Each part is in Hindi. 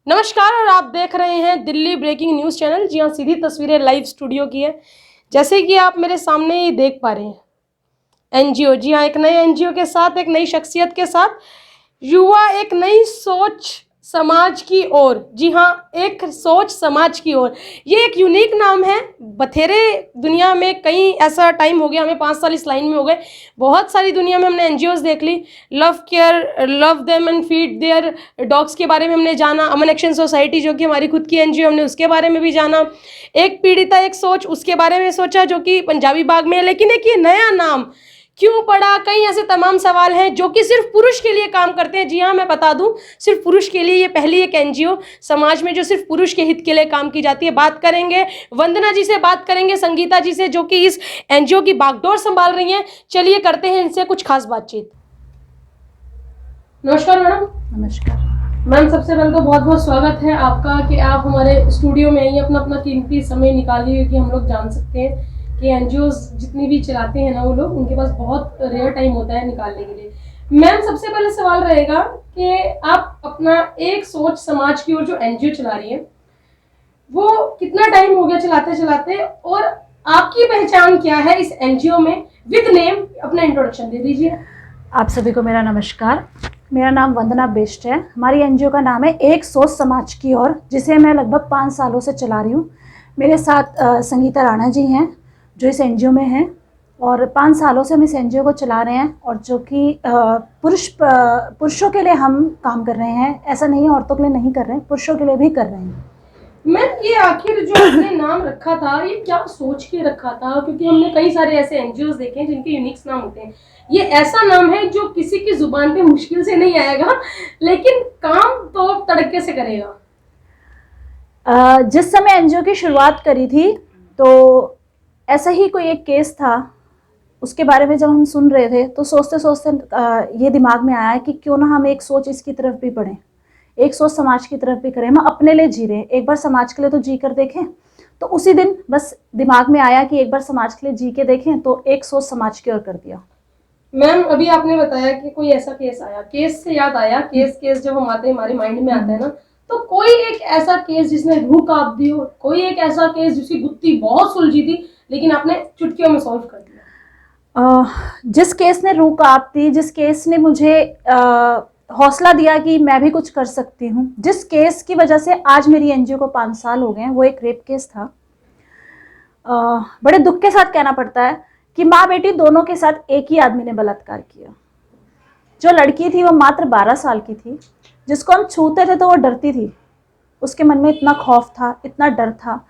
नमस्कार और आप देख रहे हैं दिल्ली ब्रेकिंग न्यूज़ चैनल। जी हाँ, सीधी तस्वीरें लाइव स्टूडियो की है। जैसे कि आप मेरे सामने ही देख पा रहे हैं, एनजीओ। जी हाँ, एक नए एनजीओ के साथ, एक नई शख्सियत के साथ, युवा एक नई सोच समाज की ओर। जी हाँ, एक सोच समाज की ओर। ये एक यूनिक नाम है। बथेरे दुनिया में कई ऐसा टाइम हो गया, हमें 5 साल इस लाइन में हो गए। बहुत सारी दुनिया में हमने एनजीओज देख ली। Love care, love them and feed their dogs के बारे में हमने जाना। अमन एक्शन सोसाइटी जो कि हमारी खुद की एनजीओ, हमने उसके बारे में भी जाना। एक पीड़िता एक सोच, उसके बारे में सोचा, जो कि पंजाबी बाग में है। लेकिन एक ये नया नाम क्यों पड़ा, कई ऐसे तमाम सवाल हैं जो कि सिर्फ पुरुष के लिए काम करते हैं। जी हाँ, मैं बता दूं, सिर्फ पुरुष के लिए ये पहली एक एनजीओ समाज में जो सिर्फ पुरुष के हित के लिए काम की जाती है। बात करेंगे वंदना जी से, बात करेंगे संगीता जी से, जो कि इस एनजीओ की बागडोर संभाल रही हैं। चलिए करते हैं इनसे कुछ खास बातचीत। नमस्कार मैडम। नमस्कार मैम, सबसे पहले तो बहुत बहुत स्वागत है आपका कि आप हमारे स्टूडियो में आइए, अपना अपना कीमती समय निकालिए कि हम लोग जान सकते हैं कि एनजीओज जितनी भी चलाते हैं ना वो लोग, उनके पास बहुत रेयर टाइम होता है निकालने के लिए। मैम, सबसे पहले सवाल रहेगा कि आप अपना एक सोच समाज की ओर जो एनजीओ चला रही है, वो कितना टाइम हो गया चलाते चलाते, और आपकी पहचान क्या है इस एनजीओ में? विद नेम अपना इंट्रोडक्शन दे दीजिए। आप सभी को मेरा नमस्कार। मेरा नाम वंदना बेस्ट है। हमारी एनजीओ का नाम है एक सोच समाज की ओर, जिसे मैं लगभग 5 सालों से चला रही हूँ। मेरे साथ संगीता राणा जी हैं जो इस एनजीओ में हैं, और 5 सालों से हम इस एनजीओ को चला रहे हैं, और जो कि पुरुषों के लिए हम काम कर रहे हैं। ऐसा नहीं है औरतों के लिए नहीं कर रहे हैं, पुरुषों के लिए भी कर रहे हैं। मैम, ये आखिर जो आपने नाम रखा था, ये क्या सोच के रखा था? क्योंकि हमने कई सारे ऐसे एनजीओज देखे हैं जिनके यूनिक नाम होते हैं। ये ऐसा नाम है जो किसी की जुबान पे मुश्किल से नहीं आएगा, लेकिन काम तो तड़के से करेगा। जिस समय एनजीओ की शुरुआत करी थी, तो ऐसा ही कोई एक केस था। उसके बारे में जब हम सुन रहे थे तो सोचते सोचते ये दिमाग में आया कि क्यों ना हम एक सोच इसकी तरफ भी बढ़ें, एक सोच समाज की तरफ भी करें। हम अपने लिए जी रहे हैं, एक बार समाज के लिए तो जी कर देखें। तो उसी दिन बस दिमाग में आया कि एक बार समाज के लिए जी के देखें, तो एक सोच समाज की ओर कर दिया। मैम, अभी आपने बताया कि कोई ऐसा केस आया, केस से याद आया, केस जब हम आते हैं हमारे माइंड में आता है ना, तो कोई एक ऐसा केस जिसने रूह कांप दी हो, कोई एक ऐसा केस जिसकी गुत्थी बहुत सुलझी थी लेकिन आपने चुटकियों में सॉल्व कर दिया? जिस केस ने रूह कांप दी, जिस केस ने मुझे हौसला दिया कि मैं भी कुछ कर सकती हूँ, जिस केस की वजह से आज मेरी एनजीओ को 5 साल हो गए हैं, वो एक रेप केस था। बड़े दुख के साथ कहना पड़ता है कि माँ बेटी दोनों के साथ एक ही आदमी ने बलात्कार किया। जो लड़की थी वो मात्र 12 साल की थी। जिसको हम छूते थे तो वो डरती थी, उसके मन में इतना खौफ था, इतना डर था।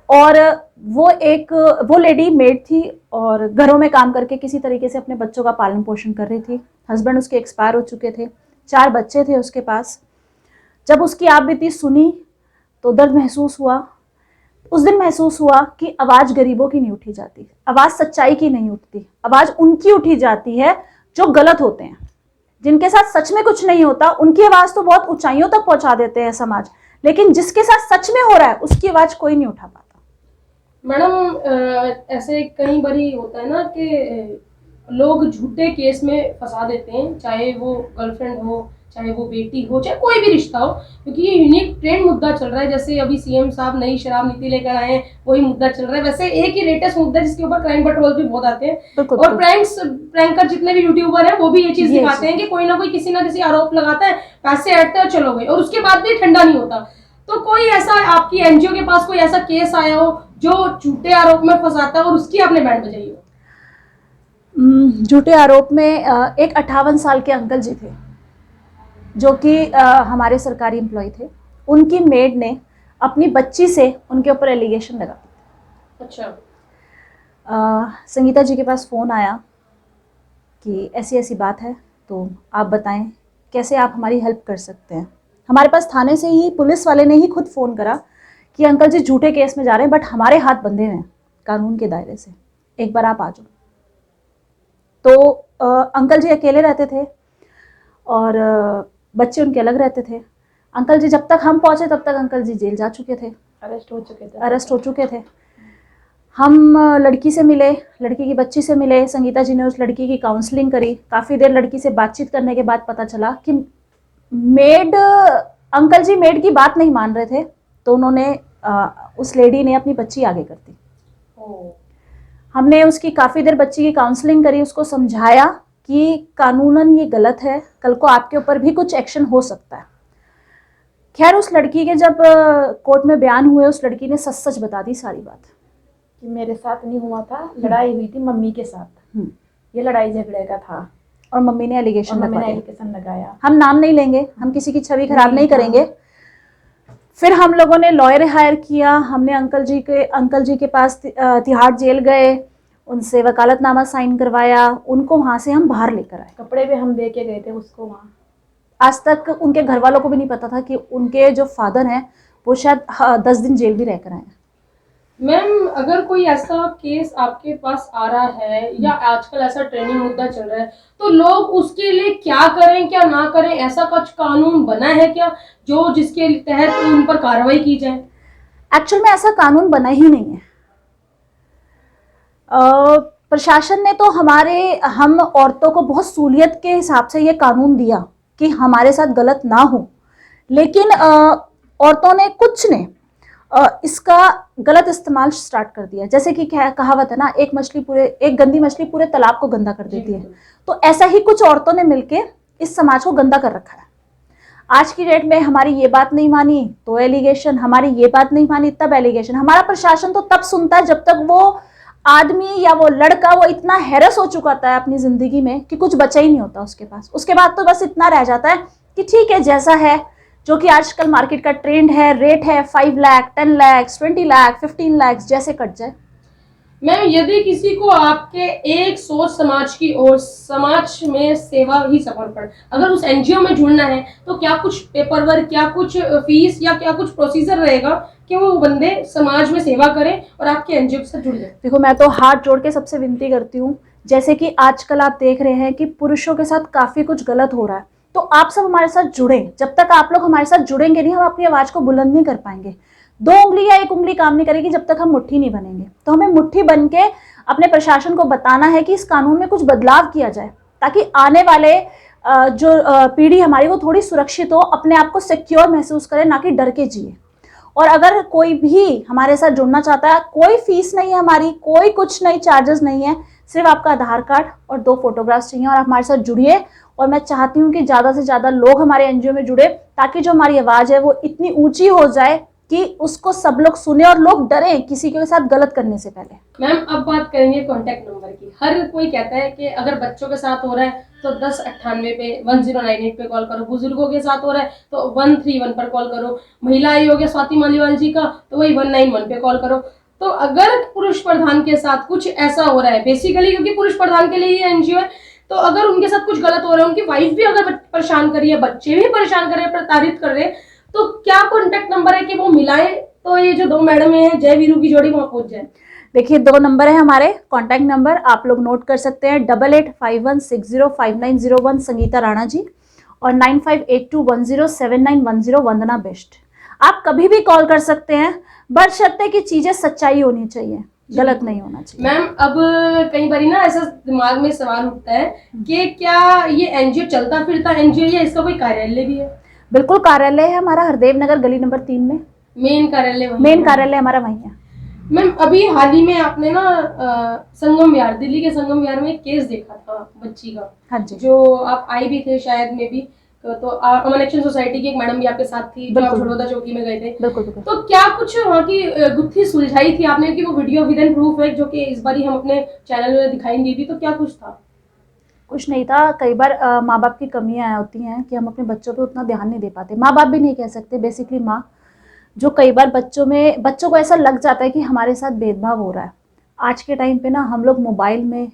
और वो लेडी मेड थी, और घरों में काम करके किसी तरीके से अपने बच्चों का पालन पोषण कर रही थी। हस्बैंड उसके एक्सपायर हो चुके थे, 4 बच्चे थे उसके पास। जब उसकी आप बीती सुनी तो दर्द महसूस हुआ। उस दिन महसूस हुआ कि आवाज़ गरीबों की नहीं उठी जाती, आवाज़ सच्चाई की नहीं उठती, आवाज़ उनकी उठी जाती है जो गलत होते हैं, जिनके साथ सच में कुछ नहीं होता। उनकी आवाज़ तो बहुत ऊंचाइयों तक पहुंचा देते हैं समाज, लेकिन जिसके साथ सच में हो रहा है उसकी आवाज़ कोई नहीं उठा पाता। मैडम, ऐसे कई बारी होता है ना कि लोग झूठे केस में फंसा देते हैं, चाहे वो गर्लफ्रेंड हो, चाहे वो बेटी हो, चाहे कोई भी रिश्ता हो, क्योंकि ये यूनिक ट्रेंड मुद्दा चल रहा है। जैसे अभी सीएम साहब नई शराब नीति लेकर आए हैं, वही मुद्दा चल रहा है। वैसे एक ही लेटेस्ट मुद्दा जिसके ऊपर क्राइम पेट्रोल भी बहुत आते हैं, और प्रैंकर जितने भी यूट्यूबर हैं वो भी ये चीज दिखाते हैं कि कोई ना कोई किसी ना किसी आरोप लगाता है, पैसे ऐडते हैं, चलो गए, और उसके बाद भी ठंडा नहीं होता। तो कोई ऐसा आपकी एनजीओ के पास कोई ऐसा केस आया हो जो झूठे आरोप में फंसाता है और उसकी आपने बैंड बजाई हो? झूठे आरोप में एक 58 साल के अंकल जी थे, जो कि हमारे सरकारी एम्प्लॉय थे। उनकी मेड ने अपनी बच्ची से उनके ऊपर एलिगेशन लगा दिया। अच्छा। संगीता जी के पास फ़ोन आया कि ऐसी ऐसी बात है, तो आप बताएं कैसे आप हमारी हेल्प कर सकते हैं। हमारे पास थाने से ही पुलिस वाले ने ही खुद फ़ोन करा कि अंकल जी झूठे केस में जा रहे हैं, बट हमारे हाथ बंधे हैं कानून के दायरे से, एक बार आप आ जाओ। तो अंकल जी अकेले रहते थे और बच्चे उनके अलग रहते थे। अंकल जी जब तक हम पहुंचे तब तक अंकल जी जेल जा चुके थे, अरेस्ट हो चुके थे। हम लड़की से मिले, लड़की की बच्ची से मिले। संगीता जी ने उस लड़की की काउंसलिंग करी। काफ़ी देर लड़की से बातचीत करने के बाद पता चला कि मेड अंकल जी मेड की बात नहीं मान रहे थे, तो उन्होंने उस लेडी ने अपनी बच्ची आगे कर दी। हमने उसकी काफ़ी देर बच्ची की काउंसलिंग करी, उसको समझाया कि कानूनन ये गलत है, कल को आपके ऊपर भी कुछ एक्शन हो सकता है। खैर उस लड़की के जब कोर्ट में बयान हुए, उस लड़की ने सच सच बता दी सारी बात कि मेरे साथ नहीं हुआ था, लड़ाई हुई थी मम्मी के साथ, ये लड़ाई झगड़े का था। और मम्मी ने एलिगेशन लगाया। हम नाम नहीं लेंगे, हम किसी की छवि खराब नहीं करेंगे। फिर हम लोगों ने लॉयर हायर किया, हमने अंकल जी के पास तिहाड़ जेल गए, उनसे वकालतनामा साइन करवाया, उनको वहाँ से हम बाहर लेकर आए। कपड़े भी हम दे के गए थे उसको वहाँ। आज तक उनके घर वालों को भी नहीं पता था कि उनके जो फादर हैं वो शायद 10 दिन जेल भी रहकर आए हैं। मैम अगर कोई ऐसा केस आपके पास आ रहा है या आजकल ऐसा ट्रेंडिंग मुद्दा चल रहा है, तो लोग उसके लिए क्या करें क्या ना करें, ऐसा कुछ कानून बना है क्या जो जिसके तहत उन पर कार्रवाई की जाए? एक्चुअल में ऐसा कानून बना ही नहीं है। प्रशासन ने तो हम औरतों को बहुत सहूलियत के हिसाब से ये कानून दिया कि हमारे साथ गलत ना हो, लेकिन औरतों ने कुछ ने इसका गलत इस्तेमाल स्टार्ट कर दिया। जैसे कि कहावत है ना, एक गंदी मछली पूरे तालाब को गंदा कर देती है, तो ऐसा ही कुछ औरतों ने मिलके इस समाज को गंदा कर रखा है। आज की डेट में हमारी ये बात नहीं मानी तो एलिगेशन, हमारी ये बात नहीं मानी तब एलिगेशन। हमारा प्रशासन तो तब सुनता है जब तक वो आदमी या वो लड़का वो इतना हैरस हो चुका था अपनी जिंदगी में कि कुछ बचा ही नहीं होता उसके पास। उसके बाद तो बस इतना रह जाता है कि ठीक है, जैसा है, जो कि आजकल मार्केट का ट्रेंड है, रेट है 5 लाख, 10 लाख, 20 लाख, 15 लाख, जैसे कट जाए। मैम यदि किसी को आपके एक सोच समाज की और समाज में सेवा ही समर्पण, अगर उस एनजीओ में जुड़ना है तो क्या कुछ पेपर वर्क, क्या कुछ फीस या क्या कुछ प्रोसीजर रहेगा कि वो बंदे समाज में सेवा करें और आपके एनजीओ के साथ जुड़ जाए? देखो, मैं तो हाथ जोड़ के सबसे विनती करती हूँ, जैसे कि आजकल आप देख रहे हैं कि पुरुषों के साथ काफी कुछ गलत हो रहा है, तो आप सब हमारे साथ जुड़ें। जब तक आप लोग हमारे साथ जुड़ेंगे नहीं, हम अपनी आवाज को बुलंद नहीं कर पाएंगे। 2 उंगली या 1 उंगली काम नहीं करेगी जब तक हम मुट्ठी नहीं बनेंगे। तो हमें मुट्ठी बन के अपने प्रशासन को बताना है कि इस कानून में कुछ बदलाव किया जाए, ताकि आने वाले जो पीढ़ी हमारी वो थोड़ी सुरक्षित हो, अपने आप को सिक्योर महसूस करे, ना कि डर के जिए। और अगर कोई भी हमारे साथ जुड़ना चाहता है, कोई फीस नहीं है हमारी, कोई कुछ नहीं, चार्जेस नहीं है, सिर्फ आपका आधार कार्ड और 2 फोटोग्राफ्स चाहिए और आप हमारे साथ जुड़िए। और मैं चाहती हूँ कि ज़्यादा से ज़्यादा लोग हमारे एनजीओ में जुड़े, ताकि जो हमारी आवाज़ है वो इतनी ऊंची हो जाए कि उसको सब लोग सुने और लोग डरें किसी के साथ गलत करने से पहले। मैम अब बात करेंगे कॉन्टैक्ट नंबर की। हर कोई कहता है कि अगर बच्चों के साथ हो रहा है तो 1098 पे 1098 पे कॉल करो, बुजुर्गों के साथ हो रहा है तो 131 पर कॉल करो, महिला आयोग या स्वाति मालीवाल जी का तो वही 191 पे कॉल करो। तो अगर पुरुष प्रधान के साथ कुछ ऐसा हो रहा है, बेसिकली क्योंकि पुरुष प्रधान के लिए ये एनजीओ है, तो अगर उनके साथ कुछ गलत हो रहा है, उनकी वाइफ भी अगर परेशान कर रही है, बच्चे भी परेशान कर रहे हैं, प्रताड़ित कर रहे हैं, तो क्या कॉन्टेक्ट नंबर है कि वो मिलाएं तो ये जो 2 मैडम है जय वीरू की जोड़ी वहां पहुंच जाए? देखिए, 2 नंबर है हमारे कॉन्टैक्ट नंबर, आप लोग नोट कर सकते हैं। 8851605901 संगीता राणा जी और 9582107910 वंदना बेस्ट। आप कभी भी कॉल कर सकते हैं, बशर्ते कि चीजें सच्चाई होनी चाहिए, गलत नहीं होना चाहिए। मैम अब कई बार ना ऐसा दिमाग में सवाल उठता है कि क्या ये एनजीओ चलता फिरता एनजीओ या इसका कोई कार्यालय भी है? बिल्कुल कार्यालय है हमारा, हरदेव नगर गली नंबर 3 में। मेन कार्यालय वहीं? मेन कार्यालय हमारा वहीं है। मैम अभी हाल ही में आपने ना संगम विहार, दिल्ली के संगम विहार में एक केस देखा था बच्ची का। हाँ जी। जो आप आई भी थे शायद में भी, तो अमन एक्शन सोसाइटी की एक मैडम भी आपके साथ थी, जो आप बड़ौदा चौकी में गए थे। बिल्कुल बिल्कुल। तो क्या कुछ वहाँ की गुत्थी सुलझाई थी आपने कि वो वीडियो विद एंड प्रूफ है, जो कि इस बार हम अपने चैनल में दिखाई दी थी, तो क्या कुछ था? कुछ नहीं था। कई बार माँ बाप की कमियां होती हैं कि हम अपने बच्चों पे उतना ध्यान नहीं दे पाते। माँ बाप भी नहीं कह सकते, बेसिकली माँ, जो कई बार बच्चों को ऐसा लग जाता है कि हमारे साथ भेदभाव हो रहा है। आज के टाइम पे ना हम लोग मोबाइल में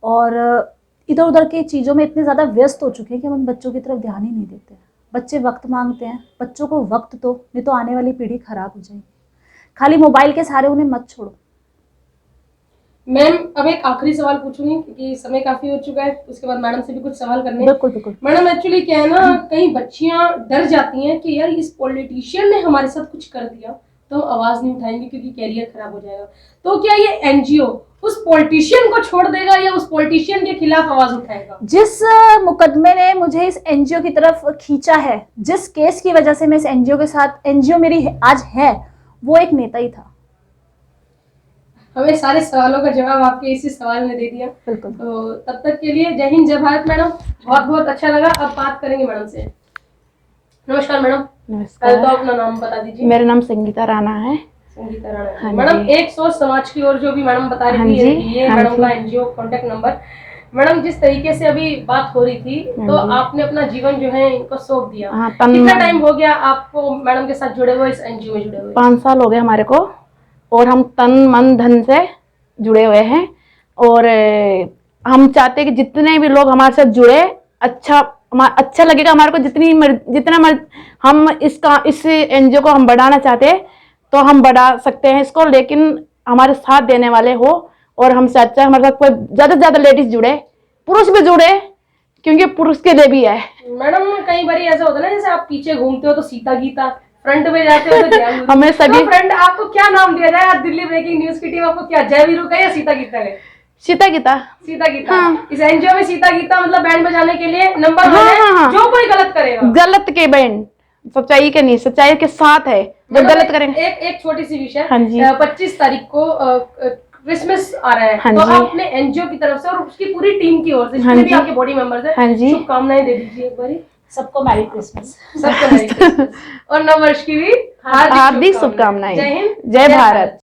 और इधर उधर की चीज़ों में इतने ज़्यादा व्यस्त हो चुके हैं कि हम उन बच्चों की तरफ ध्यान ही नहीं देते। बच्चे वक्त मांगते हैं, बच्चों को वक्त दो, नहीं तो आने वाली पीढ़ी खराब हो जाएगी। खाली मोबाइल के सहारे उन्हें मत छोड़ो। मैम अब एक आखिरी सवाल पूछूंगी क्योंकि समय काफी हो चुका है, उसके बाद मैडम से भी कुछ सवाल करने हैं। बिल्कुल बिल्कुल। मैडम एक्चुअली क्या है ना, कई बच्चियां डर जाती हैं कि यार इस पॉलिटिशियन ने हमारे साथ कुछ कर दिया तो हम आवाज नहीं उठाएंगे क्योंकि कैरियर खराब हो जाएगा। तो क्या ये एनजीओ उस पॉलिटिशियन को छोड़ देगा या उस पॉलिटिशियन के खिलाफ आवाज उठाएगा? जिस मुकदमे ने मुझे इस एनजीओ की तरफ खींचा है, जिस केस की वजह से मैं इस एनजीओ के साथ, एनजीओ मेरी आज है, वो एक नेता ही था। हमें सारे सवालों का जवाब आपके इसी सवाल ने दे दिया। बिल्कुल। तो तब तक के लिए जय हिंद, जय भारत मैडम, बहुत बहुत अच्छा लगा। अब बात करेंगे मैडम से। नमस्कार मैडम। नमस्कार। तो अपना नाम बता दीजिए। मेरा नाम संगीता राणा है। संगीता राणा। हाँ मैडम, जी। एक सोच समाज की ओर जो भी मैडम बता हाँ रही जी, थी, ये हाँ मैडम जी। का एनजीओ कांटेक्ट नंबर। मैडम, जिस तरीके से अभी बात हो रही थी, हाँ तो जी। आपने अपना जीवन जो है इनको सौंप दिया। हाँ, कितना टाइम हो गया आपको मैडम के साथ जुड़े हुए, इस एनजीओ में जुड़े हुए? 5 साल हो गए हमारे को, और हम तन मन धन से जुड़े हुए हैं। और हम चाहते हैं कि जितने भी लोग हमारे साथ जुड़े, अच्छा लगेगा हमारे को। हम इस एनजीओ को हम बढ़ाना चाहते हैं तो हम बढ़ा सकते हैं इसको, लेकिन हमारे साथ देने वाले हो। और हम चाहते हैं हमारे साथ कोई ज्यादा से ज्यादा लेडीज जुड़े, पुरुष भी जुड़े, क्योंकि पुरुष के लिए भी है। मैडम, कई बार ऐसा होता है ना, जैसे आप पीछे घूमते हो तो सीता गीता, फ्रंट में जाते हो तो जय। हमें सभी तो फ्रंट आपको क्या नाम दिया जाए? आज दिल्ली ब्रेकिंग न्यूज की टीम आपको क्या जय वीरू कहे या सीता गीता कहे? सीता गीता। सीता गीता। हाँ। इस एनजीओ में सीता गीता मतलब बैंड बजाने के लिए नंबर हाँ, 1 है। हाँ, हाँ। जो कोई गलत करेगा, गलत के बैंड, सच्चाई के नहीं, सच्चाई के साथ है। जो मतलब गलत करेंगे। एक छोटी सी विषय। हाँ जी। 25 तारीख को क्रिसमस आ रहा है। हाँ तो जी। आप अपने एनजीओ की तरफ से और उसकी पूरी टीम की ओर से, हाँ जितने भी जी। आपके बॉडी मेंबर्स हैं, हाँ जी। शुभकामनाएं दे दीजिए एक बारी। सबको मैरी क्रिसमस। सबको मेरी क्रिसमस और नववर्ष की भी हार्दिक शुभकामनाएं। जय हिंद, जय भारत।